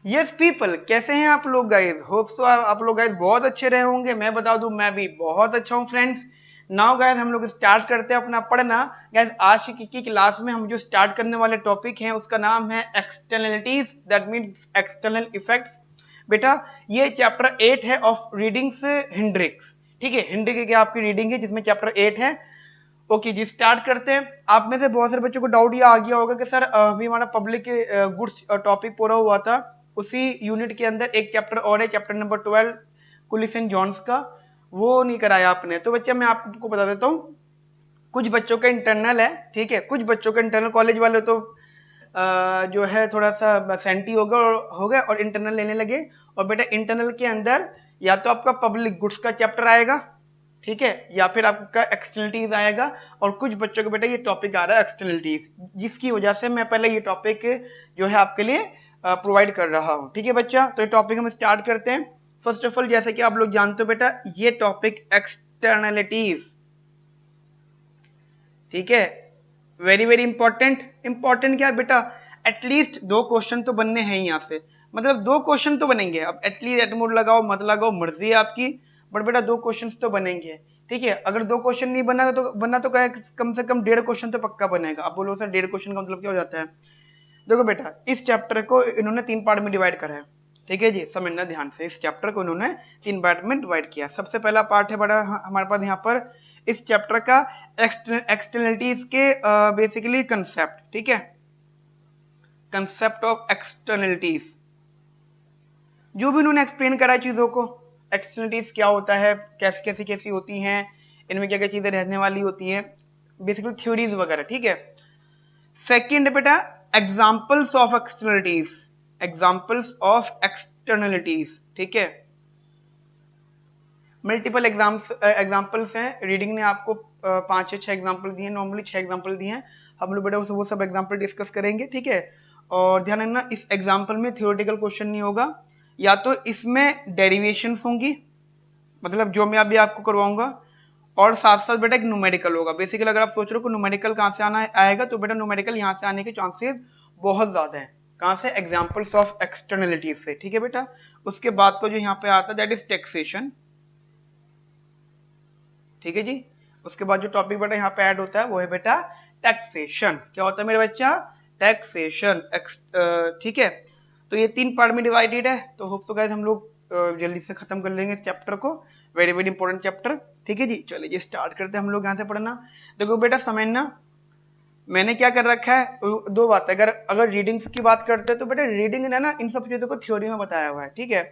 Yes people, कैसे हैं आप लोग गाइस? होप सो आप लोग गाइस बहुत अच्छे रहे होंगे। मैं बता दूं मैं भी बहुत अच्छा हूं फ्रेंड्स। नाउ गाइस हम लोग स्टार्ट करते हैं अपना पढ़ना। गाइस आज की क्लास में हम जो स्टार्ट करने वाले टॉपिक हैं उसका नाम है externalities, that means external effects. बेटा ये चैप्टर 8 है ऑफ रीडिंग्स हिंड्रिक्स। ठीक है, हिंड्रिक की आपकी रीडिंग है जिसमें चैप्टर 8 है। ओके जी, स्टार्ट करते हैं। आप में से बहुत सारे बच्चों को डाउट ये आ गया होगा कि सर अभी हमारा पब्लिक गुड्स टॉपिक पूरा हुआ था, उसी यूनिट के अंदर एक चैप्टर और है, chapter number 12 Kulish and Johns का, वो नहीं कराया आपने। तो बच्चा मैं आपको बता देता हूँ, कुछ बच्चों का इंटरनल है, ठीक है, कुछ बच्चों का इंटरनल, कॉलेज वाले तो जो है थोड़ा सा सेंटी हो गए और इंटरनल लेने लगे। और बेटा इंटरनल के अंदर या तो आपका पब्लिक गुड्स का चैप्टर आएगा, ठीक है, या फिर आपका एक्सटर्नलिटीज आएगा। और कुछ बच्चों को बेटा ये टॉपिक आ रहा है एक्सटर्नलिटीज, जिसकी वजह से मैं पहले ये टॉपिक जो है आपके लिए प्रोवाइड कर रहा हूँ। ठीक है बच्चा, तो ये टॉपिक हम स्टार्ट करते हैं। फर्स्ट ऑफ ऑल जैसे कि आप लोग जानते हो बेटा, ये टॉपिक एक्सटर्नलिटीज, ठीक है, वेरी वेरी इंपॉर्टेंट। इंपॉर्टेंट क्या है बेटा, एटलीस्ट दो क्वेश्चन तो बनने हैं यहाँ से, मतलब दो क्वेश्चन तो बनेंगे। अब एटलीस्ट एटमोड लगाओ मत लगाओ मर्जी है आपकी, बट बेटा दो क्वेश्चन तो बनेंगे। ठीक है, अगर दो क्वेश्चन नहीं बनना तो कम से कम 1.5 क्वेश्चन तो पक्का बनेगा। आप बोलो सर 1.5 क्वेश्चन का मतलब क्या हो जाता है? देखो बेटा इस चैप्टर को इन्होंने 3 पार्ट में डिवाइड करा है। ठीक है जी, समझना ध्यान से, इस चैप्टर को इन्होंने 3 पार्ट में डिवाइड किया। सबसे पहला पार्ट है बड़ा हमारे पास यहाँ पर इस चैप्टर का एक्सटर्नलिटीज के बेसिकली कंसेप्ट, ठीक है, कंसेप्ट ऑफ एक्सटर्नलिटीज, जो भी उन्होंने एक्सप्लेन करा है चीजों को, एक्सटर्नलिटीज क्या होता है, कैसी होती हैं, इनमें क्या क्या चीजें रहने वाली होती हैं, बेसिकली थ्योरीज वगैरह। ठीक है, सेकंड बेटा examples of externalities, examples of externalities, ठीक है, मल्टीपल एग्जाम्पल्स हैं। रीडिंग ने आपको 5 से 6 एग्जाम्पल दिए, नॉर्मली 6 एग्जाम्पल दिए हैं। हम लोग बेटा वो सब एग्जाम्पल डिस्कस करेंगे। ठीक है, और ध्यान रखना इस एग्जाम्पल में थियोरेटिकल क्वेश्चन नहीं होगा, या तो इसमें डेरिवेशंस होंगी, मतलब जो मैं अभी आपको करवाऊंगा, और साथ साथ बेटा एक न्यूमेरिकल होगा। बेसिकली अगर आप सोच रहे हो कि न्यूमेरिकल कहाँ से आना आएगा, तो बेटा न्यूमेरिकल यहाँ से आने के चांसेस बहुत ज्यादा है। कहाँ से? एग्जाम्पल्स ऑफ एक्सटर्नलिटीज से। ठीक है बेटा, उसके बाद को जो यहाँ पे आता है दैट इज टैक्सेशन। ठीक है जी, उसके बाद जो टॉपिक बेटा यहाँ पे ऐड होता है वो है बेटा टैक्सेशन। क्या होता है मेरे बच्चा? टैक्सेशन। ठीक है, तो ये 3 पार्ट में डिवाइडेड है। तो होप तो गाइस हम लोग जल्दी से खत्म कर लेंगे इस चैप्टर को, वेरी वेरी इंपॉर्टेंट चैप्टर। ठीक है जी, चलिए जी स्टार्ट करते हैं हम लोग यहाँ से पढ़ना। देखो बेटा समझना, मैंने क्या कर रखा है, दो बात है। अगर अगर रीडिंग्स की बात करते हैं तो बेटा रीडिंग ने ना इन सब चीजों को थ्योरी में बताया हुआ है। ठीक है,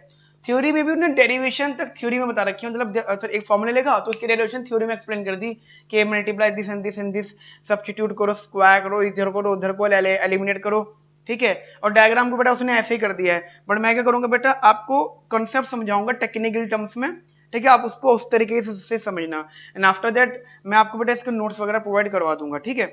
थ्योरी में भी उन्होंने डेरिवेशन तक थ्योरी में बता रखी है, मतलब एक फॉर्मूला लेगा तो उसकी डेरिवेशन थ्योरी में एक्सप्लेन कर दी कि multiply this and this and this, substitute करो, स्क्वायर करो, इधर करो उधर को एलिमिनेट करो। ठीक है, और डायग्राम को बेटा उसने ऐसे ही कर दिया है, बट मैं क्या करूंगा बेटा आपको कॉन्सेप्ट समझाऊंगा टेक्निकल टर्म्स में। ठीक है, आप उसको उस तरीके से समझना, एंड आफ्टर दैट मैं आपको बेटा इसके नोट्स वगैरह प्रोवाइड करवा दूंगा। ठीक है,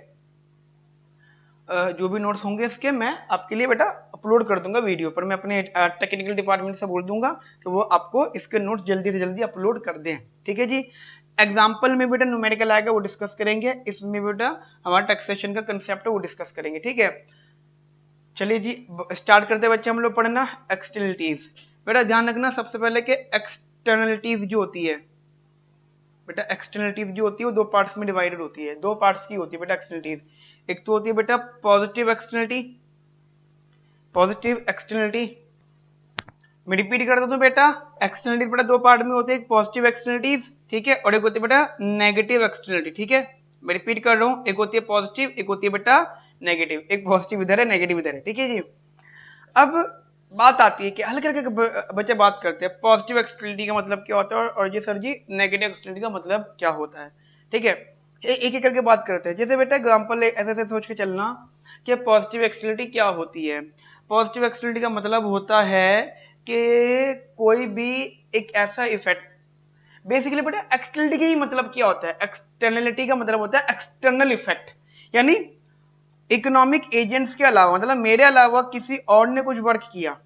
जो भी नोट्स होंगे इसके मैं आपके लिए बेटा अपलोड कर दूंगा वीडियो पर। मैं अपने टेक्निकल डिपार्टमेंट से बोल दूंगा कि वो आपको इसके नोट्स जल्दी से जल्दी अपलोड कर दें। ठीक है जी, एग्जाम्पल में बेटा न्यूमेरिकल आएगा वो डिस्कस करेंगे, इसमें बेटा हमारा टैक्सेशन का कंसेप्ट है वो डिस्कस करेंगे। ठीक है, चलिए जी स्टार्ट करते बच्चे हम लोग पढ़ना एक्सटर्नलिटीज। बेटा ध्यान रखना सबसे पहले कि एक्सटर्नलिटीज जो होती है बेटा, एक्सटर्नलिटीज जो होती है वो 2 पार्ट्स में डिवाइडेड होती है। 2 पार्ट्स की होती है बेटा एक्सटर्नलिटीज। एक तो होती है बेटा पॉजिटिव एक्सटर्नलिटी, पॉजिटिव एक्सटर्नलिटी। मैं रिपीट कर देता हूं बेटा, एक्सटर्नलिटीज बेटा 2 पार्ट में होते हैं, एक पॉजिटिव एक्सटर्नलिटीज, ठीक है, और एक होती है बेटा नेगेटिव एक्सटर्नलिटी। ठीक है, मैं रिपीट कर रहा हूं, एक होती है पॉजिटिव, एक होती है बेटा नेगेटिव। एक पॉजिटिव इधर है, नेगेटिव इधर है। ठीक है जी, अब बात आती है कि हल्के हल्के बच्चे बात करते हैं पॉजिटिव एक्सटर्नलिटी का मतलब क्या होता है, और जी सर जी नेगेटिव एक्सटर्नलिटी का मतलब क्या होता है। ठीक है, एक एक करके बात करते हैं। जैसे बेटा एग्जांपल ऐसे ऐसे सोच के चलना कि पॉजिटिव एक्सटर्नलिटी क्या होती है। पॉजिटिव एक्सटर्नलिटी का मतलब होता है कि कोई भी एक ऐसा इफेक्ट, बेसिकली बेटा एक्सटर्नलिटी का ही मतलब क्या होता है, एक्सटर्नलिटी का मतलब होता है एक्सटर्नल इफेक्ट, यानी इकोनॉमिक एजेंट्स के अलावा, मतलब मेरे अलावा किसी और ने कुछ वर्क किया,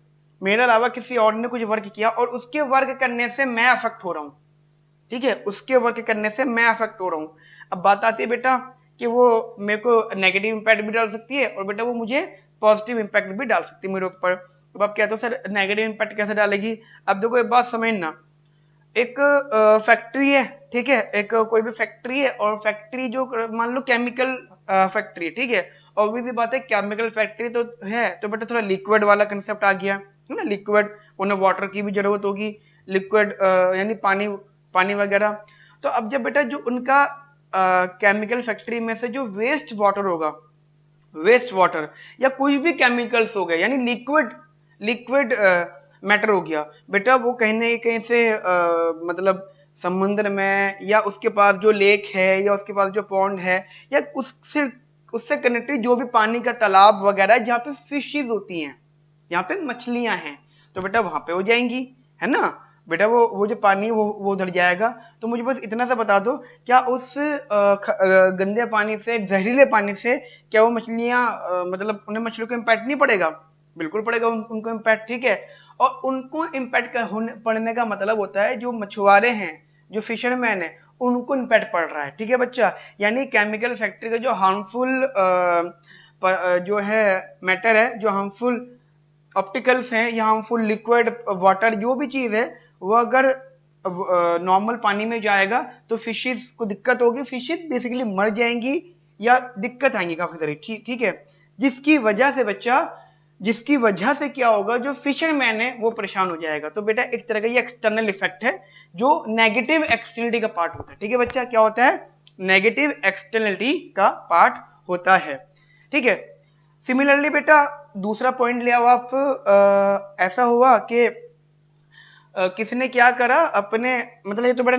मेरे अलावा किसी और ने कुछ वर्क किया और उसके वर्क करने से मैं अफेक्ट हो रहा हूं। ठीक है, उसके वर्क करने से मैं अफेक्ट हो रहा हूं। अब बात आती है बेटा कि वो मेरे को नेगेटिव इंपैक्ट भी डाल सकती है और बेटा वो मुझे पॉजिटिव इंपैक्ट भी डाल सकती है मेरे ऊपर। अब आप कहते हो सर नेगेटिव इम्पैक्ट कैसे डालेगी। अब देखो एक बात समझना, एक फैक्ट्री है, ठीक है, एक कोई भी फैक्ट्री है, और फैक्ट्री जो मान लो केमिकल फैक्ट्री, ठीक है, ऑब्वियसली बात है केमिकल फैक्ट्री तो है, तो बेटा थोड़ा लिक्विड वाला कंसेप्ट आ गया है ना, लिक्विड, उन्हें वाटर की भी जरूरत होगी, लिक्विड यानी पानी, पानी वगैरह। तो अब जब बेटा जो उनका केमिकल फैक्ट्री में से जो वेस्ट वाटर होगा, वेस्ट वाटर या कोई भी केमिकल्स हो गए, यानी लिक्विड, लिक्विड मैटर हो गया बेटा, वो कहीं ना कहीं से मतलब समुद्र में, या उसके पास जो लेक है, या उसके पास जो पॉन्ड है, या उससे उससे कनेक्टेड जो भी पानी का तालाब वगैरह जहाँ पे फिशेज होती हैं, यहाँ पे मछलियां हैं, तो बेटा वहां पे हो जाएंगी, है ना बेटा, वो जो पानी वो उधर जाएगा। तो मुझे बस इतना सा बता दो, क्या उस गंदे पानी से, जहरीले पानी से, क्या वो मछलियां मतलब उन्हें, मछलियों को इम्पैक्ट नहीं पड़ेगा? बिल्कुल पड़ेगा उनको इम्पैक्ट, ठीक है। और उनको इम्पैक्ट पड़ने का मतलब होता है जो मछुआरे हैं, जो फिशरमैन है, उनको इम्पैक्ट पड़ रहा है, ठीक है बच्चा। यानी केमिकल फैक्ट्री का जो हार्मफुल जो है मैटर है, जो हार्मफुल ऑप्टिकल्स हैं या हार्मफुल लिक्विड वाटर, जो भी चीज है, वो अगर नॉर्मल पानी में जाएगा तो फिशेस को दिक्कत होगी, फिशेस बेसिकली मर जाएंगी या दिक्कत आएंगी काफी सारी, ठीक है। जिसकी वजह से बच्चा, जिसकी वजह से क्या होगा, जो फिशरमैन है वो परेशान हो जाएगा। तो बेटा एक तरह का ये एक्सटर्नल इफेक्ट है, जो नेगेटिव एक्सटर्नलिटी का पार्ट होता है, ठीक है बच्चा। क्या होता है? नेगेटिव एक्सटर्नलिटी का पार्ट होता है, ठीक है। सिमिलरली बेटा दूसरा पॉइंट ले आओ आप, ऐसा हुआ कि किसी ने क्या करा अपने, मतलब ये तो बड़ा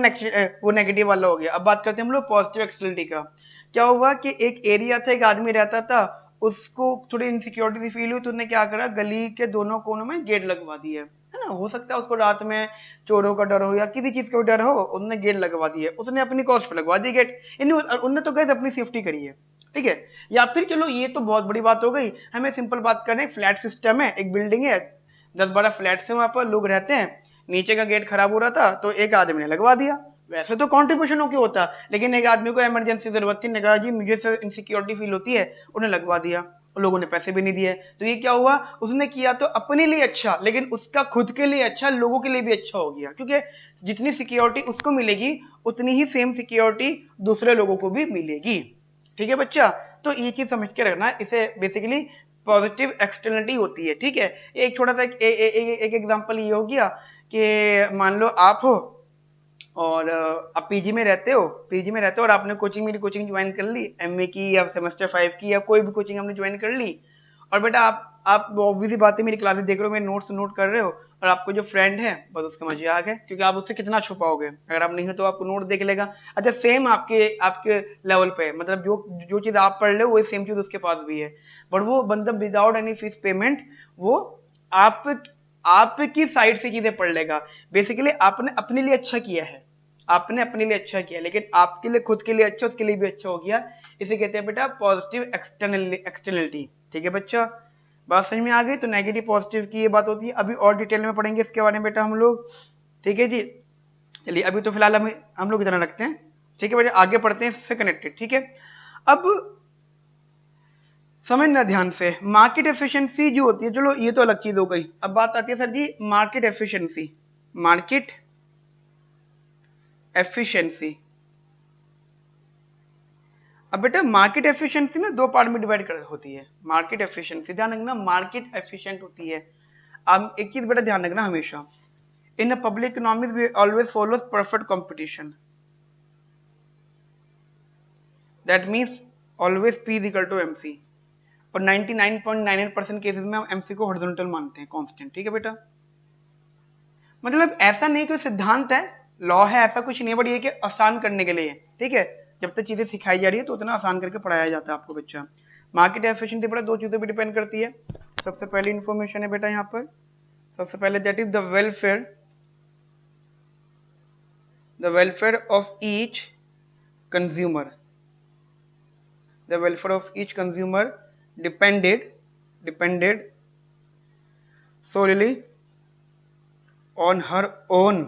वो नेगेटिव वाला हो गया। अब बात करते हैं हम लोग पॉजिटिव एक्सटर्नलिटी का। क्या हुआ कि एक एरिया था, एक आदमी रहता था, उसको थोड़ी इनसिक्योरिटी फील हुई, तो उसने क्या करा, गली के दोनों कोनों में गेट लगवा दिए, है ना। हो सकता है उसको रात में चोरों का डर हो या किसी चीज का डर हो, उसने गेट लगवा दिए, उसने अपनी कॉस्ट पे लगवा दी गेट, उनने तो गए अपनी सेफ्टी करी है, ठीक है। या फिर चलो ये तो बहुत बड़ी बात हो गई, हमें सिंपल बात करें, फ्लैट सिस्टम है, एक बिल्डिंग है, 10-12 फ्लैट है, वहां पर लोग रहते हैं, नीचे का गेट खराब हो रहा था तो एक आदमी ने लगवा दिया। वैसे तो कॉन्ट्रीब्यूशन होके होता, लेकिन एक आदमी को इमरजेंसी जरूरत थी, ने कहा जी मुझे से इनसिक्योरिटी फील होती है, उन्हें लगवा दिया, और लोगों ने पैसे भी नहीं दिए। तो ये क्या हुआ, उसने किया तो अपने लिए अच्छा, लेकिन उसका खुद के लिए अच्छा, लोगों के लिए भी अच्छा हो गया, क्योंकि जितनी सिक्योरिटी उसको मिलेगी उतनी ही सेम सिक्योरिटी दूसरे लोगों को भी मिलेगी, ठीक है बच्चा। तो ये चीज समझ के रखना, इसे बेसिकली पॉजिटिव एक्सटर्नलिटी होती है, ठीक है। एक छोटा सा एक एग्जांपल ये हो गया कि मान लो आप हो और आप पीजी में रहते हो, पीजी में रहते हो और आपने कोचिंग, मेरी कोचिंग ज्वाइन कर ली, एमए की या सेमेस्टर 5 की या कोई भी कोचिंग आपने ज्वाइन कर ली, और बेटा आप ऑब्वियसली बात है, मेरी क्लासेस देख रहे हो, मेरे नोट्स नोट कर रहे हो, और आपको जो फ्रेंड है बस उसके मजे आ गए, क्योंकि आप उससे कितना छुपाओगे, अगर आप नहीं हो तो आपको नोट देख लेगा। अच्छा सेम आपके आपके लेवल पे, मतलब जो जो चीज आप पढ़ रहे हो वही सेम चीज उसके पास भी है, बट वो बंदा विदाउट एनी फीस पेमेंट वो आप आपकी साइड से चीजें पढ़ लेगा। बेसिकली आपने अपने लिए अच्छा किया है, आपने अपने लिए अच्छा किया, लेकिन आपके लिए, खुद के लिए अच्छा, उसके लिए भी अच्छा हो गया। इसे कहते हैं बेटा पॉजिटिव एक्सटर्नलिटी, ठीक है बच्चा। बात समझ में आ गई? तो नेगेटिव पॉजिटिव की ये बात होती है, अभी और डिटेल में पढ़ेंगे इसके बारे में बेटा हम लोग, ठीक है जी। चलिए अभी तो फिलहाल हम लोग इतना रखते हैं, ठीक है बेटा, आगे पढ़ते हैं इससे कनेक्टेड, ठीक है। अब समझना ध्यान से, मार्केट एफिशिएंसी जो होती है, चलो ये तो अलग चीज हो गई, अब बात आती है सर जी मार्केट एफिशिएंसी। मार्केट एफिशिएंसी, अब बेटा मार्केट एफिशिएंसी ना दो पार्ट में डिवाइड कर होती है। मार्केट एफिशिएंसी ध्यान रखना, मार्केट एफिशिएंट होती है। अब एक चीज बेटा ध्यान रखना हमेशा, in a public economy we always follows perfect competition, that means always P is equal to MC, और 99.98% केसेस में हम एमसी को हॉरिजॉन्टल मानते हैं, कांस्टेंट, ठीक है बेटा। मतलब ऐसा नहीं कोई सिद्धांत है, लॉ है, ऐसा कुछ नहीं, बट ये कि आसान करने के लिए, ठीक है। जब तक चीजें सिखाई जा रही है तो उतना आसान करके पढ़ाया जाता है आपको बच्चा। मार्केट एफिशिएंसी बेटा दो चीजों पर डिपेंड करती है। सबसे पहली इंफॉर्मेशन है बेटा यहाँ पर, सबसे पहले that is the welfare of each consumer, the welfare of each consumer depended solely on her own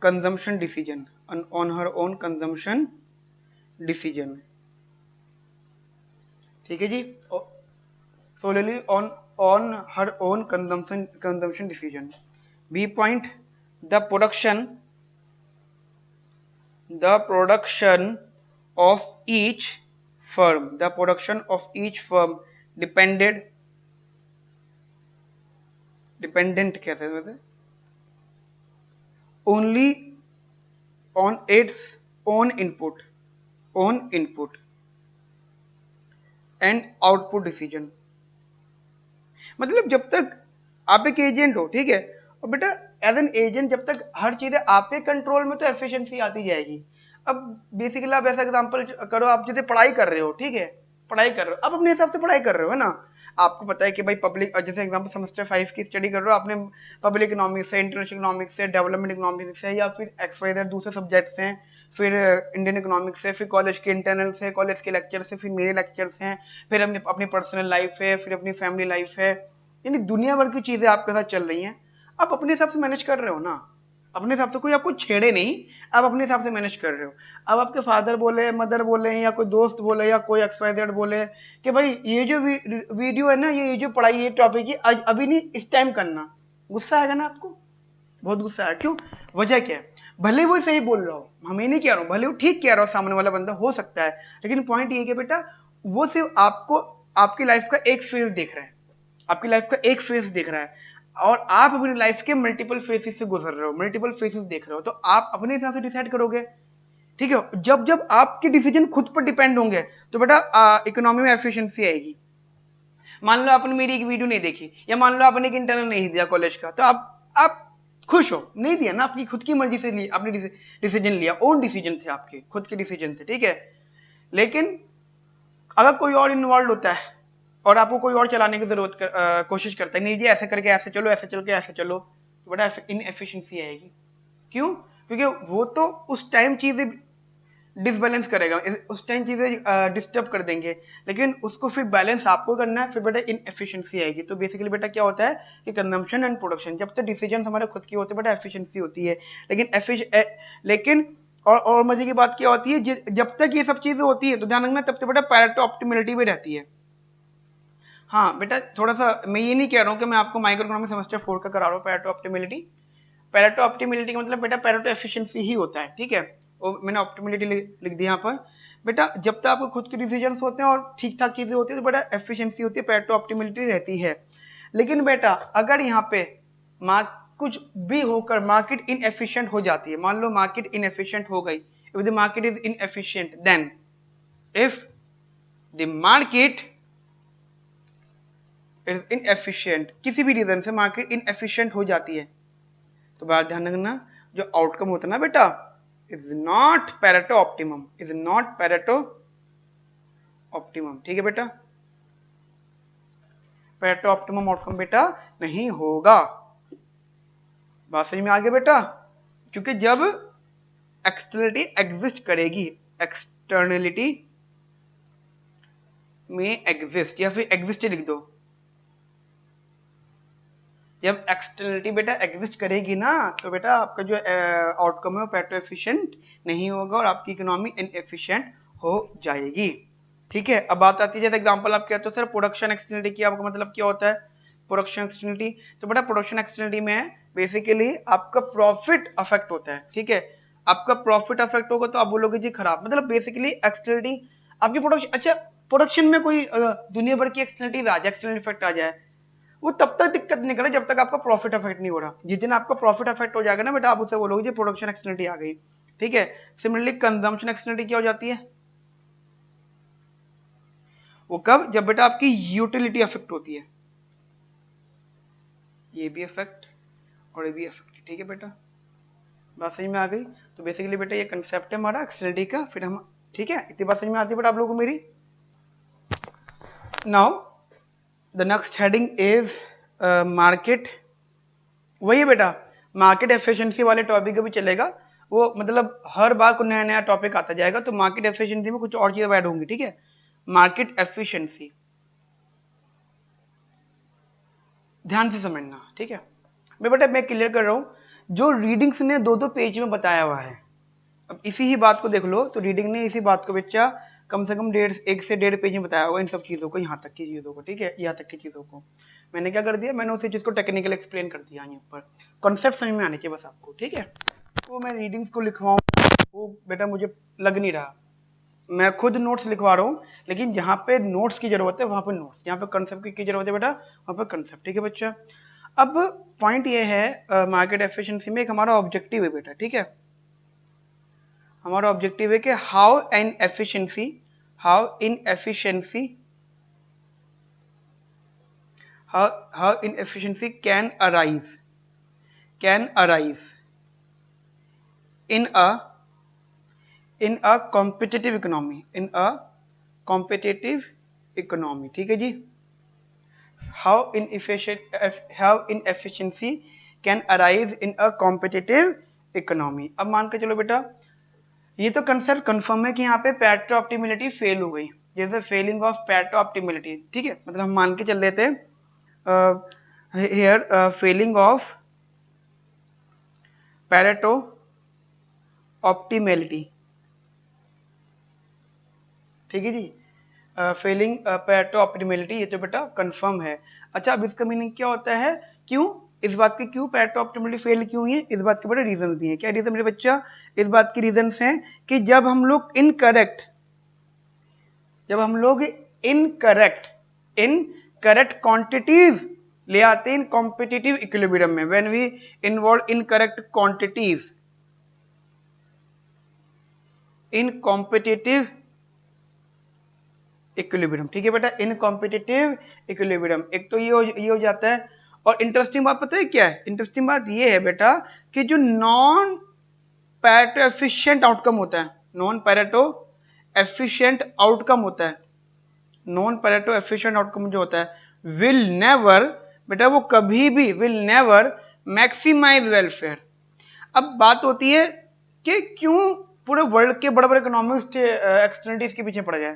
consumption decision, on her own consumption decision, ठीक है जी। solely on her own consumption decision. B point, the production of each firm dependent कहते हैं only on its own input and output decision. मतलब जब तक आप एक agent हो, ठीक है, और बेटा एज एन एजेंट जब तक हर चीजें आपके कंट्रोल में, तो एफिशिएंसी आती जाएगी. अब बेसिकली आप ऐसा एग्जांपल करो, आप जैसे पढ़ाई कर रहे हो, ठीक है, पढ़ाई कर रहे हो, आप अपने हिसाब से पढ़ाई कर रहे हो, है ना. आपको पता है कि भाई पब्लिक, जैसे एग्जांपल सेमेस्टर 5 की स्टडी कर रहे हो, आपने पब्लिक इकोनॉमिक्स से, इंटरनेशनल इकोनॉमिक्स से, डेवलपमेंट इकोनॉमिक्स से, या फिर एक्स दूसरे सब्जेक्ट्स हैं, फिर इंडियन इकोनॉमिक्स से, फिर कॉलेज के इंटरनल से, कॉलेज के लेक्चर से, फिर मेरे लेक्चर्स हैं, फिर अपनी पर्सनल लाइफ है, फिर अपनी फैमिली लाइफ है, यानी दुनिया भर की चीजें आपके साथ चल रही हैं. आप अपने हिसाब से मैनेज कर रहे हो ना, अपने हिसाब से, कोई आपको छेड़े नहीं, आप अपने हिसाब से मैनेज कर रहे हो. अब आपके फादर बोले, मदर बोले, या कोई दोस्त बोले, या कोई XYZ बोले कि भाई ये जो वीडियो है ना, ये जो पढ़ाई, ये टॉपिक है, अभी नहीं, इस टाइम करना, गुस्सा आएगा ना आपको, बहुत गुस्सा आया. क्यों? वजह क्या है? भले वो सही बोल रहा हो, हमें नहीं कह रहा हूं, भले वो ठीक कह रहा हो, सामने वाला बंदा हो सकता है, लेकिन पॉइंट ये कि बेटा वो सिर्फ आपको आपकी लाइफ का एक फेज देख रहा है, आपकी लाइफ का एक फेज देख रहा है, और आप अपनी लाइफ के मल्टीपल फेजेस से गुजर रहे हो, मल्टीपल फेजेस देख रहे हो, तो आप अपने हिसाब से डिसाइड करोगे, ठीक है. जब जब आपके डिसीजन खुद पर डिपेंड होंगे, तो बेटा इकोनॉमी में एफिशिएंसी आएगी. मान लो आपने मेरी एक वीडियो नहीं देखी, या मान लो आपने एक इंटरनल नहीं दिया कॉलेज का, तो आप खुश हो, नहीं दिया ना, आपकी खुद की मर्जी से ली, आपने डिसीजन लिया, ओन डिसीजन थे, आपके खुद के डिसीजन थे, ठीक है. लेकिन अगर कोई और इन्वॉल्व होता है और आपको कोई और चलाने की कोशिश करता है, नहीं जी ऐसे करके ऐसे चलो, ऐसे चल के ऐसे चलो, तो बड़ा इनएफिशिएंसी आएगी. क्यों? क्योंकि वो तो उस टाइम चीजें डिसबैलेंस करेगा, उस टाइम चीजें डिस्टर्ब कर देंगे, लेकिन उसको फिर बैलेंस आपको करना है, फिर बेटा इनएफिशिएंसी आएगी. तो बेसिकली बेटा क्या होता है कि कंजम्पशन एंड प्रोडक्शन, जब तक डिसीजन हमारे खुद के होते हैं बेटा एफिशिएंसी होती है, लेकिन और मजे की बात क्या होती है, जब तक ये सब चीजें होती है, तो ध्यान रखना, तब तक बेटा पैरेटो ऑप्टिमलिटी भी रहती है. हाँ बेटा, थोड़ा सा मैं ये नहीं कह रहा हूँ कि मैं आपको माइक्रो इकोनॉमिक सेमेस्टर 4 का करा रहा हूँ पैरेटो ऑप्टिमलिटी. पैरेटो ऑप्टिमलिटी का मतलब बेटा पैरेटो एफिशिएंसी ही होता है, ठीक है. और मैंने ऑप्टिमलिटी लिख दिया यहाँ पर. बेटा जब तक आपको खुद के डिसीजंस होते हैं और ठीक ठाक चीजें होती है, तो बेटा एफिशिएंसी होती है, पैरेटो ऑप्टिमलिटी रहती है. लेकिन बेटा अगर यहाँ पे कुछ भी होकर मार्केट इनएफिशिएंट हो जाती है, मान लो मार्केट इनएफिशिएंट हो गई, if the market is inefficient, then if the market is inefficient, किसी भी रीजन से मार्केट इनएफिशिएंट हो जाती है, तो बात ध्यान रखना, जो आउटकम होता है ना बेटा, is not Pareto optimum, is not Pareto optimum, ठीक है बेटा. पैरेटो ऑप्टिमम आउटकम बेटा नहीं होगा. बात समझ में आ गया बेटा? क्योंकि जब एक्सटर्नलिटी एग्जिस्ट करेगी, एक्सटर्नलिटी में एग्जिस्ट, या फिर एग्जिस्ट लिख दो, जब एक्सटर्नलिटी बेटा एग्जिस्ट करेगी ना, तो बेटा आपका जो आउटकम है वो पैरेटो एफिशिएंट नहीं होगा, और आपकी इकोनॉमी इनएफिशिएंट हो जाएगी, ठीक है. अब बात आती है, जैसे एग्जांपल आप कहते हो सर प्रोडक्शन एक्सटर्नलिटी की, आपका मतलब क्या होता है प्रोडक्शन एक्सटर्नलिटी? तो बेटा प्रोडक्शन एक्सटर्नलिटी में बेसिकली आपका प्रॉफिट अफेक्ट होता है, ठीक है. आपका प्रॉफिट अफेक्ट होगा तो आप बोलोगे जी खराब, मतलब बेसिकली एक्सटर्नलिटी आपकी प्रोडक्शन, अच्छा प्रोडक्शन में कोई दुनिया भर की एक्सटर्नलिटी आ जाए, एक्सटर्नल इफेक्ट आ जाए, वो तब तक दिक्कत नहीं करे जब तक आपका प्रॉफिट अफेक्ट नहीं हो रहा. जिस दिन आपका प्रॉफिट अफेक्ट हो जाएगा ना बेटा, आप उसे बोलोगे जी प्रोडक्शन एक्सटर्नलिटी आ गई, ठीक है. सिमिलरली कंजम्पशन एक्सटर्नलिटी क्या हो जाती है? वो कब? जब बेटा आपकी यूटिलिटी अफेक्ट होती है, ये भी इफेक्ट और ये भी इफेक्ट, ठीक है बेटा. बात समझ में आ गई? तो बेसिकली बेटा ये कंसेप्ट है हमारा एक्सटर्नलिटी का. फिर हम, ठीक है, इतनी बात समझ में आती है बेटा आप लोगों को मेरी? Now the next heading is market. वही बेटा मार्केट एफिशिएंसी वाले टॉपिक भी चलेगा, वो मतलब हर बार को नया नया टॉपिक आता जाएगा, तो मार्केट एफिशिएंसी में कुछ और चीजें ऐड होंगी, ठीक है. मार्केट एफिशिएंसी ध्यान से समझना, ठीक है. मैं क्लियर कर रहा हूं, जो रीडिंग्स ने 2-2 पेज में बताया हुआ है, अब इसी ही बात को देख लो, तो रीडिंग ने इसी बात को बच्चा कम से कम 1 से 1.5 पेज में बताया होगा इन सब चीज़ों को, यहाँ तक की चीज़ों को, ठीक है, यहाँ तक की चीज़ों को मैंने क्या कर दिया, मैंने उसी चीज़ को टेक्निकल एक्सप्लेन कर दिया यहाँ पर, कॉन्सेप्ट समझ में आने चाहिए बस आपको, ठीक है। तो मैं रीडिंग्स को लिखवाऊँ वो बेटा मुझे लग नहीं रहा, मैं खुद नोट्स लिखवा रहा हूँ, लेकिन जहाँ पे नोट्स की जरूरत है वहाँ पे नोट्स, जहाँ पे कंसेप्ट की जरूरत है बेटा वहाँ पे कंसेप्ट, ठीक है बच्चा। अब पॉइंट ये है मार्केट एफिशिएंसी में एक हमारा ऑब्जेक्टिव है बेटा, ठीक है, हमारा ऑब्जेक्टिव है कि how inefficiency can arise in a competitive economy, ठीक है जी। How inefficiency can arise in a competitive economy. अब मान के चलो बेटा ये तो कंसेप्ट कंफर्म है कि यहाँ पे पैरेटो ऑप्टिमैलिटी फेल हो गई, जैसे फेलिंग ऑफ पैरेटो ऑप्टिमैलिटी, ठीक है, मतलब हम मान के चल रहे थे here failing of Pareto optimality, ठीक है जी, फेलिंग पैरेटो ऑप्टिमैलिटी, ये तो बेटा कंफर्म है। अच्छा अब इसका मीनिंग क्या होता है, क्यों इस बात की, क्यों पैरेटो ऑप्टिमैलिटी फेल क्यों हुई है, इस बात के बड़े रीजन भी हैं। क्या रीजन मेरे बच्चा, इस बात के रीजन हैं कि जब हम लोग इनकरेक्ट क्वांटिटीज ले आते हैं इन कॉम्पिटिटिव इक्विलिब्रियम में, when we involve incorrect quantities in competitive equilibrium, ठीक है बेटा, इन कॉम्पिटिटिव इक्विलिब्रियम, एक तो ये हो जाता है। और इंटरेस्टिंग बात पता है क्या है, इंटरेस्टिंग बात ये है बेटा कि जो नॉन पैरेटो एफिशिएंट आउटकम होता है, नॉन पैरेटो एफिशिएंट आउटकम जो होता है विल नेवर, बेटा वो कभी भी विल नेवर मैक्सिमाइज वेलफेयर। अब बात होती है कि क्यों पूरे वर्ल्ड के बड़े बड़े इकोनॉमिक्स एक्सटर्नलिटीज के पीछे पड़ जाए,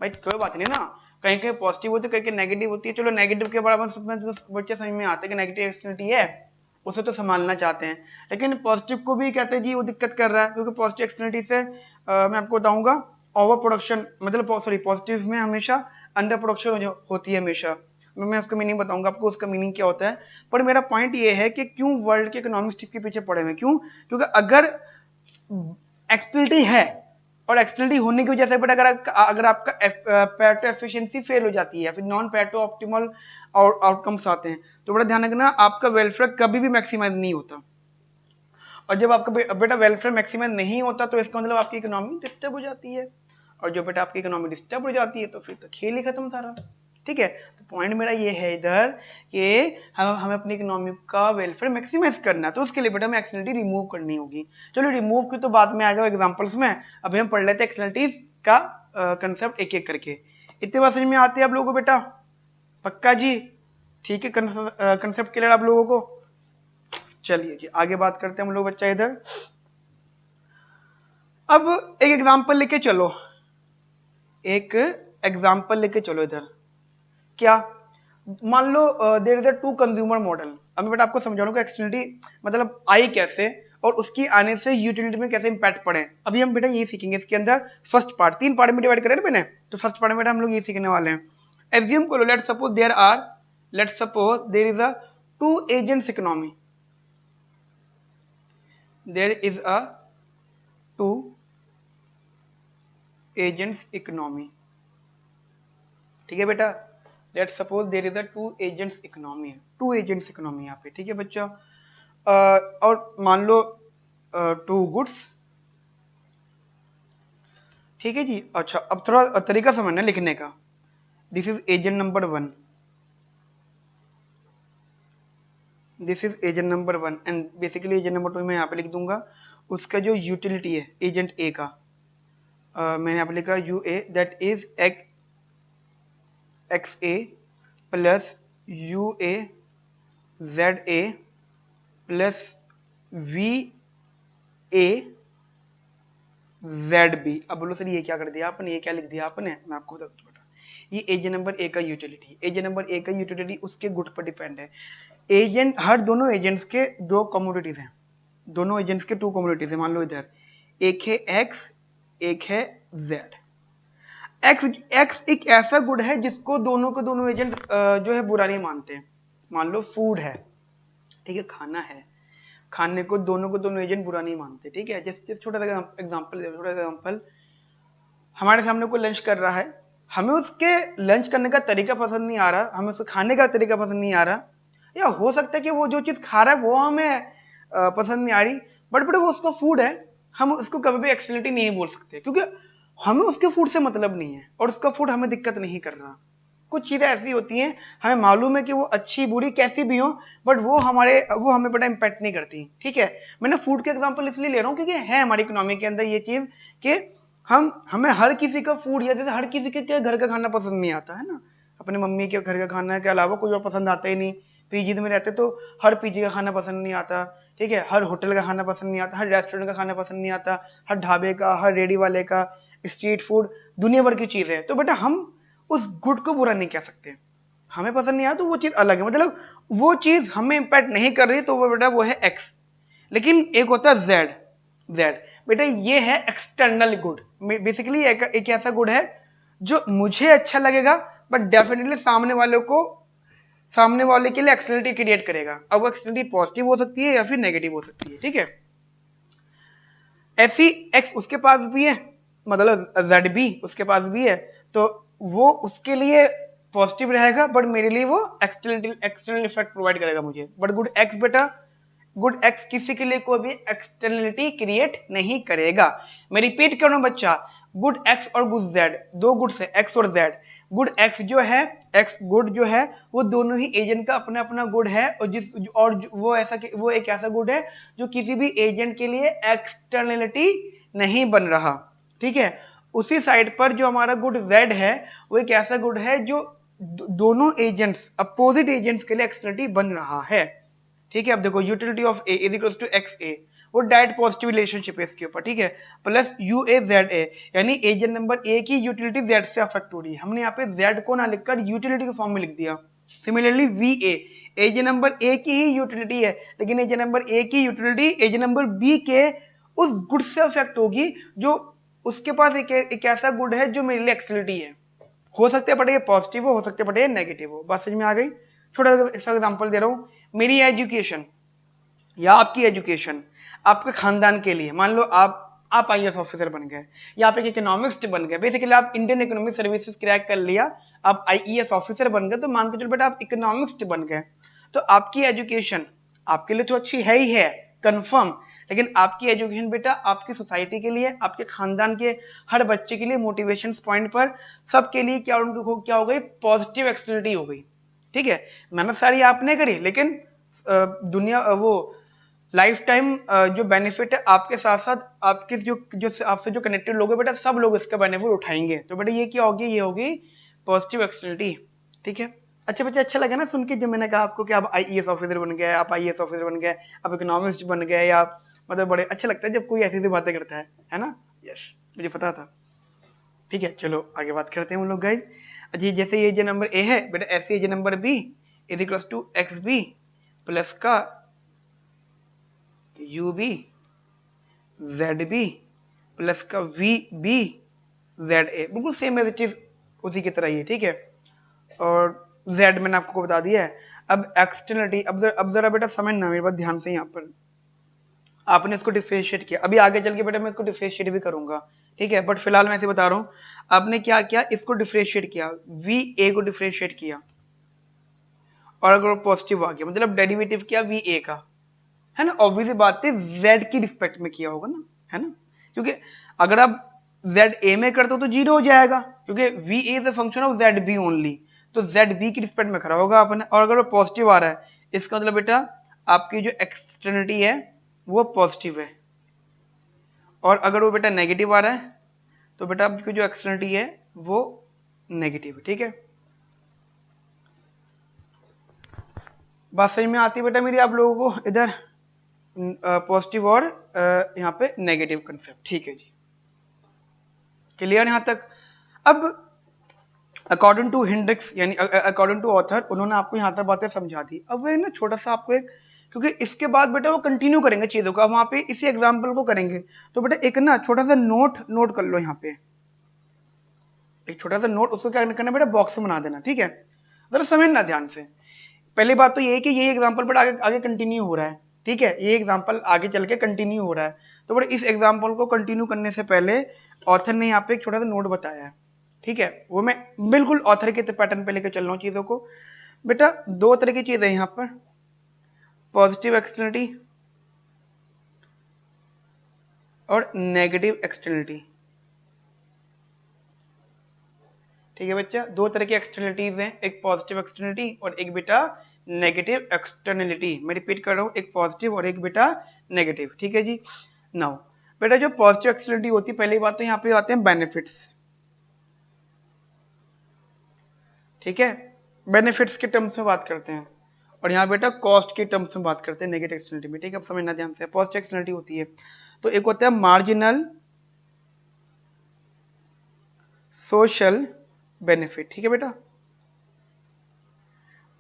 भाई कोई बात नहीं ना, कहीं कहीं पॉजिटिव होती है कहीं कहीं नेगेटिव होती है, चलो नेगेटिव के बारे में बच्चे समझ में आते हैं कि नेगेटिव एक्सटर्नलिटी है उसे तो संभालना चाहते हैं, लेकिन पॉजिटिव को भी कहते हैं जी वो दिक्कत कर रहा है, क्योंकि पॉजिटिव एक्सटर्नलिटी से मैं आपको बताऊंगा ओवर प्रोडक्शन, मतलब सॉरी पॉजिटिव में हमेशा अंडर प्रोडक्शन होती है हमेशा, मैं उसका मीनिंग बताऊंगा आपको उसका मीनिंग क्या होता है। पर मेरा पॉइंट ये है कि क्यों वर्ल्ड के इकोनॉमिक्स के पीछे पड़े हुए, क्यों, क्योंकि अगर एक्सटर्नलिटी है और एक्सटर्नलिटी होने की वजह से बट अगर आपका पैरेटो एफिशिएंसी फेल हो जाती है या फिर नॉन पैरेटो ऑप्टिमल आउटकम्स आते हैं, तो बड़ा ध्यान रखना आपका वेलफेयर कभी भी मैक्सिमाइज नहीं होता, और जब आपका बेटा वेलफेयर मैक्सिमाइज नहीं होता तो इसका मतलब आपकी इकोनॉमी डिस्टर्ब हो जाती है, और जो बेटा आपकी इकोनॉमी डिस्टर्ब हो जाती है तो फिर तो खेल ही खत्म सारा, ठीक है। तो पॉइंट मेरा ये है इधर कि हमें अपनी इकोनॉमी का वेलफेयर मैक्सिमाइज करना है, तो उसके लिए बेटा हमें एक्सटर्नलिटी रिमूव करनी होगी। चलो रिमूव की तो बाद में आ जाओ एग्जांपल्स में, अभी हम पढ़ लेते हैं एक्सटर्नलिटीज का कंसेप्ट एक एक करके। इतनी बात समझ में आती है आप लोगों को बेटा, पक्का जी, ठीक है, कंसेप्ट क्लियर आप लोगों को। चलिए जी आगे बात करते हैं हम लोग बच्चा इधर। अब एक एग्जांपल लेके चलो, एक एग्जांपल लेके चलो इधर, क्या मान लो there is a two consumer model. अब मैं बेटा आपको समझाऊंगा एक्सटर्नलिटी मतलब आई कैसे और उसकी आने से यूटिलिटी में कैसे इंपैक्ट पड़े। अभी हम बेटा ये सीखेंगे इसके अंदर फर्स्ट पार्ट, 3 पार्ट में डिवाइड करें मैंने, तो फर्स्ट पार्ट में बेटा हम लोग ये सीखने वाले हैं। एज्यूम करो let's suppose there is a two agents economy, there is a two agents economy, ठीक है बेटा, let's suppose there is a two agents economy है, टू एजेंट्स इकोनॉमी यहाँ पे, ठीक है बच्चा। और मान लो टू गुड्स, ठीक है जी। अच्छा अब थोड़ा तरीका समझना लिखने का, this is agent number 1, this is agent number 1 and basically agent number 2 मैं यहाँ पे लिख दूंगा, उसका जो यूटिलिटी है एजेंट ए का, मैंने यहाँ पे लिखा U A, that is X A plus U A Z A plus V A Z B. अब बोलो सर ये क्या कर दिया आपने, ये क्या लिख दिया आपने, मैं आपको बता दूं बेटा, ये एजेंट नंबर ए का यूटिलिटी, एजेंट नंबर ए का यूटिलिटी उसके गुड पर डिपेंड है। एजेंट हर दोनों एजेंट्स के दो कम्युनिटीज हैं, दोनों एजेंट्स के टू कम्युनिटीज हैं, मान लो इधर एक है एक्स एक है जेड। एक्स एक्स एक ऐसा गुड है जिसको दोनों के दोनों एजेंट जो है बुरा नहीं मानते। मान लो फूड है, ठीक है, खाना है, खाने को दोनों एजेंट बुरा नहीं मानते, ठीक है। जैसे छोटा सा एग्जांपल, हमारे सामने कोई लंच कर रहा है, हमें उसके लंच करने का तरीका पसंद नहीं आ रहा, हमें उसको खाने का तरीका पसंद नहीं आ रहा, या हो सकता है कि वो जो चीज खा रहा है वो हमें पसंद नहीं आ रही, बट वो उसका फूड है, हम उसको कभी भी एक्सटर्नलिटी नहीं बोल सकते, क्योंकि हमें उसके फूड से मतलब नहीं है और उसका फूड हमें दिक्कत नहीं कर रहा। कुछ चीजें ऐसी होती हैं, हमें मालूम है कि वो अच्छी बुरी कैसी भी हो, बट वो हमें बड़ा इम्पैक्ट नहीं करती, ठीक है। मैंने फूड के एग्जांपल इसलिए ले रहा हूँ क्योंकि है हमारी इकोनॉमी के अंदर ये चीज कि हमें हर किसी का फूड, या जैसे हर किसी के घर का खाना पसंद नहीं आता है ना, अपने मम्मी के घर का खाना के अलावा कोई और पसंद आता ही नहीं। पीजी में रहते तो हर पीजी का खाना पसंद नहीं आता, ठीक है, हर होटल का खाना पसंद नहीं आता, हर रेस्टोरेंट का खाना पसंद नहीं आता, हर ढाबे का, हर रेडी वाले का, स्ट्रीट फूड, दुनिया भर की चीज है। तो बेटा हम उस गुड को बुरा नहीं कह सकते, हमें पसंद नहीं आया तो वो चीज अलग है, मतलब वो चीज हमें इंपैक्ट नहीं कर रही, तो वो बेटा वो है एक्स। लेकिन एक होता है जेड। जेड बेटा ये है एक्सटर्नल गुड, बेसिकली एक ऐसा गुड है जो मुझे अच्छा लगेगा, बट डेफिनेटली सामने वाले के लिए एक्सटर्नलिटी क्रिएट करेगा। अब वो एक्सटर्नलिटी पॉजिटिव हो सकती है या फिर नेगेटिव हो सकती है, ठीक है। ऐसी एक्स उसके पास भी है, मतलब जेड भी उसके पास भी है, तो वो उसके लिए पॉजिटिव रहेगा, बट मेरे लिए वो एक्सटर्नल इफेक्ट प्रोवाइड करेगा मुझे। बट गुड एक्स बेटा, गुड एक्स किसी के लिए कोई भी एक्सटर्नलिटी क्रिएट नहीं करेगा। मैं रिपीट कर रहा हूं बच्चा, गुड एक्स और गुड जेड, दो गुड्स है एक्स और जेड। गुड एक्स जो है, एक्स गुड जो है, वो दोनों ही एजेंट का अपना अपना गुड है, और वो एक ऐसा गुड है जो किसी भी एजेंट के लिए एक्सटर्नलिटी नहीं बन रहा, ठीक है। उसी साइड पर जो हमारा गुड जेड है, वो एक ऐसा गुड है जो दोनों एजेंट्स, अपोजिट एजेंट्स के लिए एक्सटर्नलिटी बन रहा है, ठीक है। अब देखो utility of A is equal to X A, वो डायरेक्ट पॉजिटिव रिलेशनशिप है इसके ऊपर, ठीक है, plus U A Z A, यानी एजेंट नंबर ए की यूटिलिटी जेड से अफेक्ट हो रही है। हमने यहाँ पे जेड को ना लिखकर यूटिलिटी के फॉर्म में लिख दिया। Similarly V A, agent number A की ही यूटिलिटी है, लेकिन एजेंट नंबर ए की यूटिलिटी एजेंट नंबर बी के उस गुड से अफेक्ट होगी जो उसके पास एक ऐसा गुड है जो मेरे लिए एक्सटर्नलिटी है। हो सकते हैं बट ये पॉजिटिव हो सकते हैं बट ये नेगेटिव हो। बात समझ में आ गई? छोटा सा एग्जांपल दे रहा हूं, मेरी एजुकेशन या आपकी एजुकेशन आपके खानदान के लिए, मान लो आप आईएएस ऑफिसर बन गए या आप एक इकोनॉमिस्ट बन गए, बेसिकली आप इंडियन इकोनॉमिक सर्विसेज क्रैक कर लिया, आप आईएएस ऑफिसर बन गए, तो मान के चलो बेटा आप इकोनॉमिस्ट बन गए, तो आपकी एजुकेशन आपके लिए तो अच्छी है ही है कंफर्म, लेकिन आपकी एजुकेशन बेटा आपकी सोसाइटी के लिए, आपके खानदान के हर बच्चे के लिए मोटिवेशन पॉइंट पर सबके लिए क्या हो गई, पॉजिटिव एक्सटर्नलिटी हो गई, ठीक है। मेहनत सारी आपने करी, लेकिन दुनिया वो लाइफ टाइम जो बेनिफिट है आपके साथ साथ आपके जो आपसे जो कनेक्टेड लोग हैं बेटा, सब लोग इसका बेनिफिट उठाएंगे। तो बेटा ये क्या होगी, ये होगी पॉजिटिव एक्सटर्नलिटी, ठीक है। अच्छा बच्चे, अच्छा लगा ना सुन के जब मैंने कहा आपको कि आप आईएएस ऑफिसर बन गए, आप आईएएस ऑफिसर बन गए, आप इकोनॉमिस्ट बन गए, या मतलब बड़े अच्छा लगता है जब कोई ऐसी बातें करता है ना। यस, मुझे पता था, ठीक है। चलो आगे बात करते हैं हम लोग गाइस। जी जैसे ये जो नंबर ए है बेटा, ऐसे ये जो number B is equal to X B plus का U B Z B plus का वी बी जेड ए, बिल्कुल सेम है चीज उसी की तरह ही है, ठीक है। और जेड मैंने आपको बता दिया है। अब एक्सटर्नलिटी, अब जरा बेटा समझना मेरे बात ध्यान से, यहाँ पर आपने इसको डिफरेंशिएट किया, अभी आगे चल के बेटा मैं इसको डिफरेंशिएट भी करूंगा, ठीक है, बट फिलहाल मैं ऐसे बता रहा हूँ। आपने क्या किया, इसको डिफरेंशिएट किया, वी ए को डिफरेंशिएट किया, और अगर पॉजिटिव आ गया मतलब डेरिवेटिव किया वी ए का, है ना, ऑब्वियसली बात है जेड की रिस्पेक्ट में किया होगा ना, है ना, क्योंकि अगर आप जेड ए में करते हो तो जीरो हो जाएगा, क्योंकि V A is a function of Z B only, तो जेड बी की रिस्पेक्ट में करा होगा आपने। और अगर वो पॉजिटिव आ रहा है, इसका मतलब बेटा आपकी जो एक्सटर्नलिटी है वो पॉजिटिव है, और अगर वो बेटा नेगेटिव आ रहा है तो बेटा आपकी जो एक्सटर्नलिटी है वो नेगेटिव है, ठीक है। बात समझ में आती है बेटा मेरी आप लोगों को? इधर पॉजिटिव और यहाँ पे नेगेटिव कंसेप्ट, ठीक है जी, क्लियर यहाँ तक? अब अकॉर्डिंग टू हिंड्रिक्स यानी अकॉर्डिंग टू ऑथर, उन्होंने आपको यहाँ तक बातें समझा दी। अब वो ना छोटा सा आपको एक, क्योंकि इसके बाद बेटा वो कंटिन्यू करेंगे चीजों को, अब वहां पे इसी एग्जाम्पल को करेंगे, तो बेटा एक ना छोटा सा नोट कर लो यहाँ पे, एक छोटा सा नोट, उसको क्या करना बेटा, बॉक्स में बना देना, ठीक है। जरा समझना ध्यान से। पहली बात तो ये है कि ये एग्जांपल बड़ा आगे आगे कंटिन्यू हो रहा है, ठीक है, ये एग्जांपल आगे चल के कंटिन्यू हो रहा है। तो बड़ा इस एग्जांपल को कंटिन्यू करने से पहले ऑथर ने यहाँ पे एक छोटा सा नोट बताया है, ठीक है, वो मैं बिल्कुल ऑथर के पैटर्न पे लेकर चल रहा हूँ चीजों को। बेटा दो तरह की चीज है यहाँ पर, पॉजिटिव एक्सटर्नलिटी और नेगेटिव एक्सटर्नलिटी, ठीक है बच्चा। दो तरह की एक्सटर्नलिटीज हैं, एक पॉजिटिव एक्सटर्नलिटी और एक बेटा नेगेटिव एक्सटर्नलिटी। मैं रिपीट कर रहा हूँ, एक पॉजिटिव और एक बेटा नेगेटिव, ठीक है जी। नाउ बेटा जो पॉजिटिव एक्सटर्नलिटी होती है, पहली बात तो यहाँ पे आते हैं बेनिफिट्स, ठीक है, बेनिफिट्स के टर्म्स में बात करते हैं, और यहाँ बेटा कॉस्ट के टर्म्स में बात करते हैं नेगेटिव एक्सटर्नलिटी में, ठीक है। अब समझना ध्यान से, पॉजिटिव एक्सटर्नलिटी होती है तो एक होता है मार्जिनल सोशल बेनिफिट, ठीक है बेटा,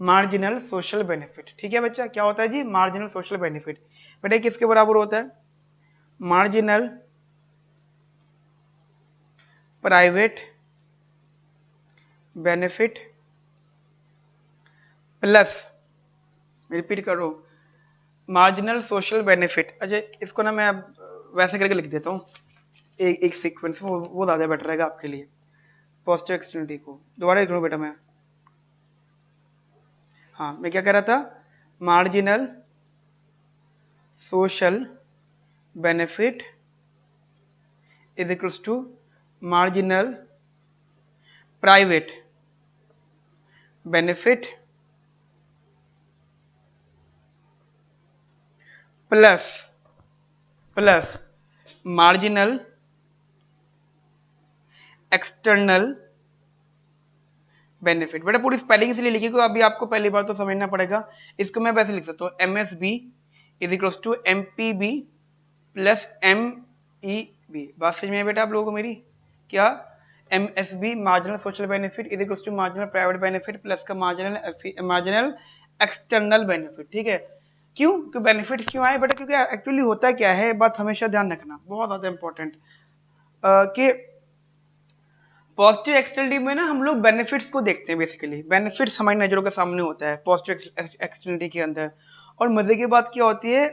मार्जिनल सोशल बेनिफिट, ठीक है बच्चा। क्या होता है जी, मार्जिनल सोशल बेनिफिट। बेटा किसके बराबर होता है, marginal private benefit plus, repeat करो, मार्जिनल सोशल बेनिफिट। अच्छा इसको ना मैं वैसे करके लिख देता हूँ एक सीक्वेंस में, वो ज़्यादा बेटर रहेगा आपके लिए। पॉजिटिव एक्सटर्नलिटी को दोबारा लिख रहा हूँ बेटा मैं, हाँ मैं क्या कह रहा था, marginal social benefit is equals to marginal private benefit plus marginal external benefit. बेटा पूरी स्पेलिंग इसलिए लिखी क्योंकि अभी आपको पहली बार तो समझना पड़ेगा। इसको मैं वैसे लिख सकता हूँ, MSB is equals to MPB plus MEB। बात समझ में बेटा आप लोगों को मेरी, क्या MSB marginal social benefit is equals to marginal private benefit plus का मार्जिनल एक्सटर्नल बेनिफिट, ठीक है। क्यों, तो बेनिफिट क्यों आए बेटा, क्योंकि एक्चुअली होता क्या है, बात हमेशा ध्यान रखना, बहुत ज्यादा इंपॉर्टेंट, कि पॉजिटिव एक्सटर्नलिटी में ना हम लोग बेनिफिट्स को देखते हैं। बेसिकली बेनिफिट्स हमारी नजरों के सामने होता है पॉजिटिव एक्सटर्नलिटी के अंदर। और मजे की बात क्या होती है,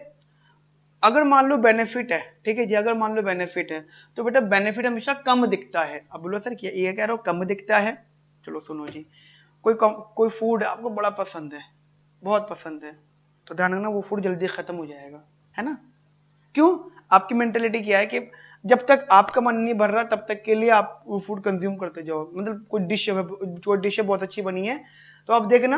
अगर मान लो बेनिफिट है, ठीक है जी, अगर मान लो बेनिफिट है तो बेटा बेनिफिट हमेशा कम दिखता है। अब बोलो सर ये कह रहा हूँ कम दिखता है, चलो सुनो जी, कोई फूड आपको बड़ा पसंद है, बहुत पसंद है, तो ध्यान रखना वो फूड जल्दी खत्म हो जाएगा, है ना। क्यों, आपकी मेंटेलिटी क्या है कि जब तक आपका मन नहीं भर रहा तब तक के लिए आप वो फूड कंज्यूम करते जाओ। मतलब कोई डिश है बहुत अच्छी बनी है, तो आप देखना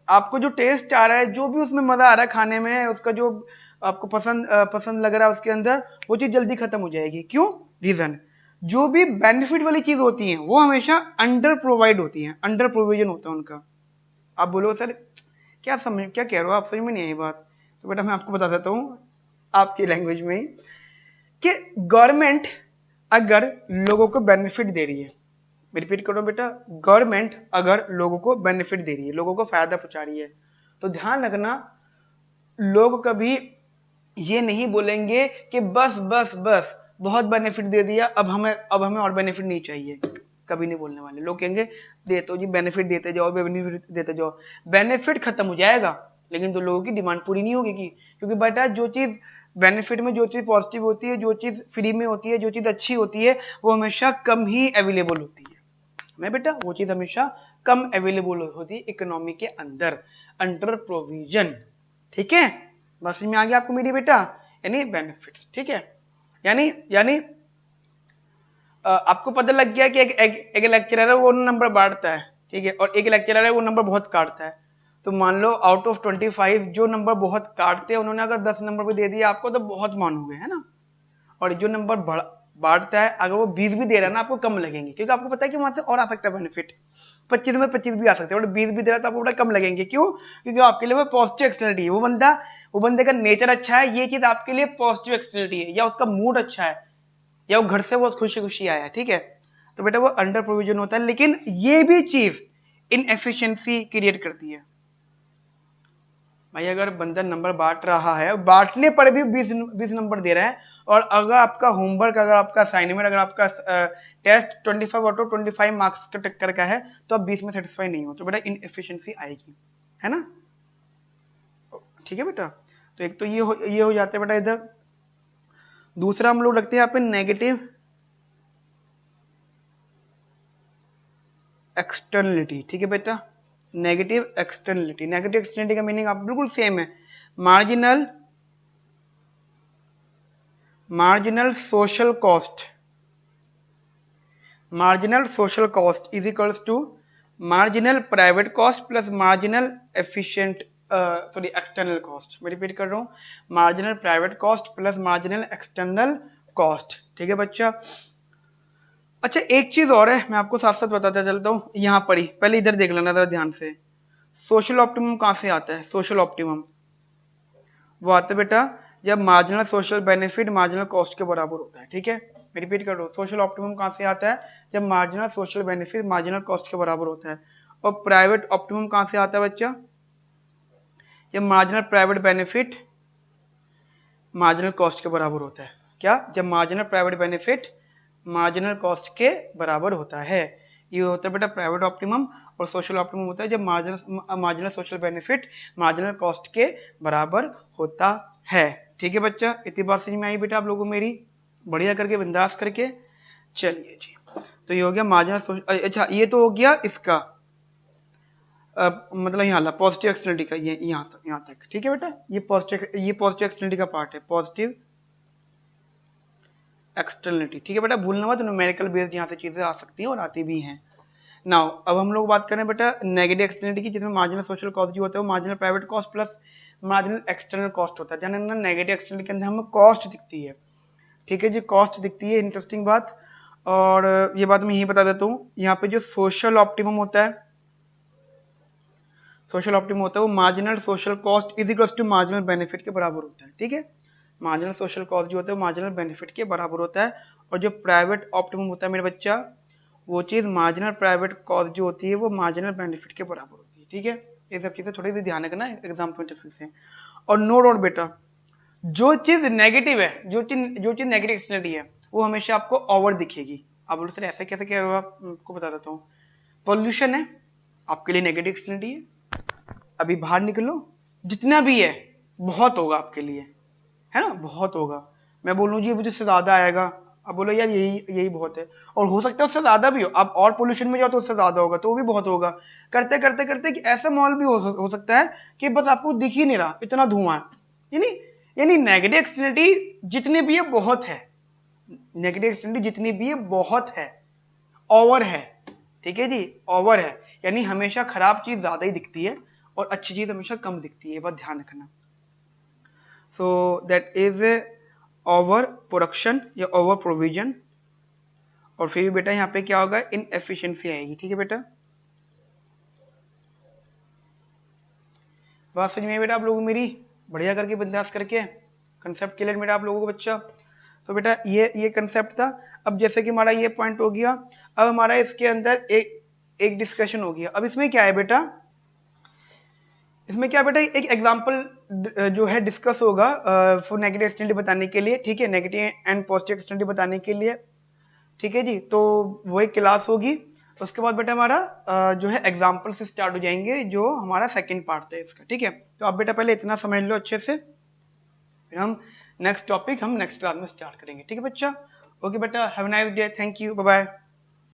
आपको जो टेस्ट आ रहा है, जो भी उसमें मजा आ रहा है खाने में, उसका जो आपको पसंद लग रहा है उसके अंदर, वो चीज जल्दी खत्म हो जाएगी। क्यों, रीजन, जो भी बेनिफिट वाली चीज होती है वो हमेशा अंडर प्रोवाइड होती है, अंडर प्रोविजन होता है उनका। आप बोलो सर क्या कह रहे हो आप, समझ में नहीं आई बात, तो बेटा मैं आपको बता देता हूँ आपकी लैंग्वेज में कि गवर्नमेंट अगर लोगों को बेनिफिट दे रही है, रिपीट करो बेटा, गवर्नमेंट अगर लोगों को बेनिफिट दे रही है, लोगों को फायदा पहुंचा रही है, तो ध्यान रखना लोग कभी ये नहीं बोलेंगे कि बस बस बस बहुत बेनिफिट दे दिया, अब हमें और बेनिफिट नहीं चाहिए, कभी नहीं बोलने वाले। लोग कहेंगे देते हो जी, बेनिफिट देते जाओ, बेनिफिट देते जाओ, बेनिफिट खत्म हो जाएगा लेकिन तो लोगों की डिमांड पूरी नहीं होगी। क्योंकि बेटा जो चीज बेनिफिट में, जो चीज पॉजिटिव होती है, जो चीज फ्री में होती है, जो चीज अच्छी होती है, वो हमेशा कम ही अवेलेबल होती है। मैं बेटा वो चीज हमेशा कम अवेलेबल होती है इकोनॉमी के अंदर, अंडर प्रोविजन, ठीक है। बस में आ गया आपको मेरी बेटा, यानी बेनिफिट्स, ठीक है। यानी आपको पता लग गया कि एक लेक्चरर है वो नंबर बांटता है, ठीक है, और एक लेक्चरर है वो नंबर बहुत काटता है। तो मान लो आउट ऑफ 25 जो नंबर बहुत काटते हैं, उन्होंने अगर 10 नंबर भी दे दिया आपको तो बहुत मानोगे, है ना। और जो नंबर बांटता है अगर वो 20 भी दे रहा है ना, आपको कम लगेंगे, क्योंकि आपको पता है कि वहां से और आ सकता है बेनिफिट, 25 में 25 भी आ सकते हैं, बट 20 भी दे रहा है तो आपको बड़ा कम लगेंगे। क्यों, क्योंकि आपके लिए वो पॉजिटिव एक्सटर्नलिटी है, वो बंदे का नेचर अच्छा है, ये चीज आपके लिए पॉजिटिव एक्सटर्नलिटी है, या उसका मूड अच्छा है, या वो घर से बहुत खुशी खुशी आया है, ठीक है। तो बेटा वो अंडर प्रोविजन होता है, लेकिन ये भी चीज इनएफिशिएंसी क्रिएट करती है। भाई अगर बंदा नंबर बांट रहा है, बांटने पर भी 20 नंबर दे रहा है, और अगर आपका होमवर्क, अगर आपका असाइनमेंट, अगर आपका टेस्ट 25 आउट ऑफ 25 मार्क्स का टक्कर का है तो आप 20 में सेटिस्फाई नहीं हो, तो बेटा इनएफिशिएंसी आएगी, है ना। ठीक है बेटा, तो एक तो ये हो जाता है बेटा इधर। दूसरा हम लोग रखते हैं यहाँ पे नेगेटिव एक्सटर्नलिटी। ठीक है बेटा, नेगेटिव एक्सटर्नलिटी। नेगेटिव एक्सटर्नलिटी का मीनिंग आप बिल्कुल सेम है, marginal social cost. Marginal social cost is equals to marginal private cost plus marginal efficient sorry external cost. मैं रिपीट कर रहा हूँ, marginal private cost plus marginal external cost. ठीक है बच्चा। अच्छा एक चीज और है, मैं आपको साथ साथ बताता चलता हूँ, यहाँ पढ़ी, पहले इधर देख लेना जरा ध्यान से। सोशल ऑप्टिमम कहाँ से आता है? सोशल ऑप्टिमम वो आता है बेटा जब marginal social benefit marginal cost के बराबर होता है। ठीक है, मैं रिपीट कर रहा हूँ, सोशल ऑप्टिमम कहाँ से आता है? जब marginal social benefit marginal cost के बराबर होता है। और प्राइवेट ऑप्टिमम कहाँ से आता है बच्चा? जब marginal private benefit marginal cost के बराबर होता है। क्या? जब marginal private benefit marginal cost के बराबर होता है। ये होता है बेटा प्राइवेट ऑप्टिमम। और सोशल ऑप्टिमम होता है जब marginal social benefit marginal cost के बराबर होता है। ठीक है बच्चा, इतनी बात समझ में आई बेटा आप लोगों को मेरी? बढ़िया करके बिंदास करके। चलिए जी, तो ये हो गया मार्जिनल सोशल। अच्छा ये तो हो गया इसका मतलब यहाँ पॉजिटिव एक्सटर्नलिटी का, ये यहाँ तक। ठीक है बेटा, ये पॉजिटिव एक्सटर्नलिटी का पार्ट है, पॉजिटिव एक्सटर्नलिटी। ठीक है बेटा, भूलना मत, न्यूमेरिकल बेस्ड यहाँ से चीजें आ सकती हैं और आती भी हैं। नाउ अब हम लोग बात करें बेटा नेगेटिव एक्सटर्नलिटी की, जिसमें मार्जिनल सोशल कॉस्ट जो होता है वो marginal private cost plus marginal external cost होता है। ध्यान रखना नेगेटिव एक्सटर्नलिटी के अंदर हमें कॉस्ट दिखती है। ठीक है जी, कॉस्ट दिखती है, इंटरेस्टिंग बात। और ये बात मैं यही बता देता हूँ, यहाँ पे जो सोशल ऑप्टिमम होता है, सोशल ऑप्टिमम होता है वो marginal social cost is equals to marginal benefit के बराबर होता है। ठीक है, मार्जिनल सोशल कॉस्ट जो होता है मार्जिनल बेनिफिट के बराबर होता है। और जो प्राइवेट ऑप्टिमम होता है मेरे बच्चा, वो चीज मार्जिनल प्राइवेट कॉस्ट जो होती है वो मार्जिनल बेनिफिट के बराबर होती है। ठीक है, ये सब चीजें थोड़ी सी ध्यान रखना एग्जाम पॉइंट ऑफ व्यू से। और नो डाउट बेटा, जो चीज नेगेटिव है, जो चीज नेगेटिव एक्सटर्नलिटी है वो हमेशा आपको ओवर दिखेगी। आप बोलो सर ऐसा कैसे क्या होगा? आपको बता देता हूँ, पॉल्यूशन है आपके लिए नेगेटिव एक्सटर्नलिटी है। अभी बाहर निकलो, जितना भी है बहुत होगा आपके लिए, है ना, बहुत होगा। मैं बोलूँ जी मुझे उससे ज्यादा आएगा, अब बोलो यार यही बहुत है, और हो सकता है उससे ज्यादा भी हो। अब और पोल्यूशन में जाओ तो उससे ज्यादा होगा, तो वो भी बहुत होगा। करते करते करते कि ऐसा माहौल भी हो सकता है कि बस आपको दिख ही नहीं रहा, इतना धुआं है। यानी नेगेटिव एक्सटर्नलिटी जितनी भी है बहुत है, नेगेटिव एक्सटर्नलिटी जितनी भी है बहुत है, ओवर है। ठीक है जी, ओवर है, यानी हमेशा खराब चीज ज्यादा ही दिखती है और अच्छी चीज हमेशा कम दिखती है, बस ध्यान रखना। So that is over production या ओवर प्रोविजन। और फिर बेटा यहाँ पे क्या होगा? इनएफिशिएंसी आएगी। ठीक है बेटा, बात समझ में बेटा आप लोगों को मेरी? बढ़िया करके बिंदास करके कंसेप्ट क्लियर बेटा आप लोगों को बच्चा? तो बेटा ये कंसेप्ट था। अब जैसे कि हमारा ये पॉइंट हो गया, अब हमारा इसके अंदर एक डिस्कशन हो गया। अब इसमें क्या है बेटा? इसमें क्या बेटा एक एग्जांपल जो है डिस्कस होगा फॉर नेगेटिव एक्सटर्नलिटी बताने के लिए। ठीक है, नेगेटिव एंड पॉजिटिव एक्सटर्नलिटी बताने के लिए। ठीक है जी, तो वो एक क्लास होगी। उसके बाद बेटा हमारा जो है एग्जांपल से स्टार्ट हो जाएंगे, जो हमारा सेकंड पार्ट है इसका। ठीक है, तो अब बेटा पहले इतना समझ लो अच्छे से, फिर हम नेक्स्ट टॉपिक हम नेक्स्ट क्लास में स्टार्ट करेंगे। ठीक है बच्चा? ओके बेटा, have a nice day, thank you, bye bye.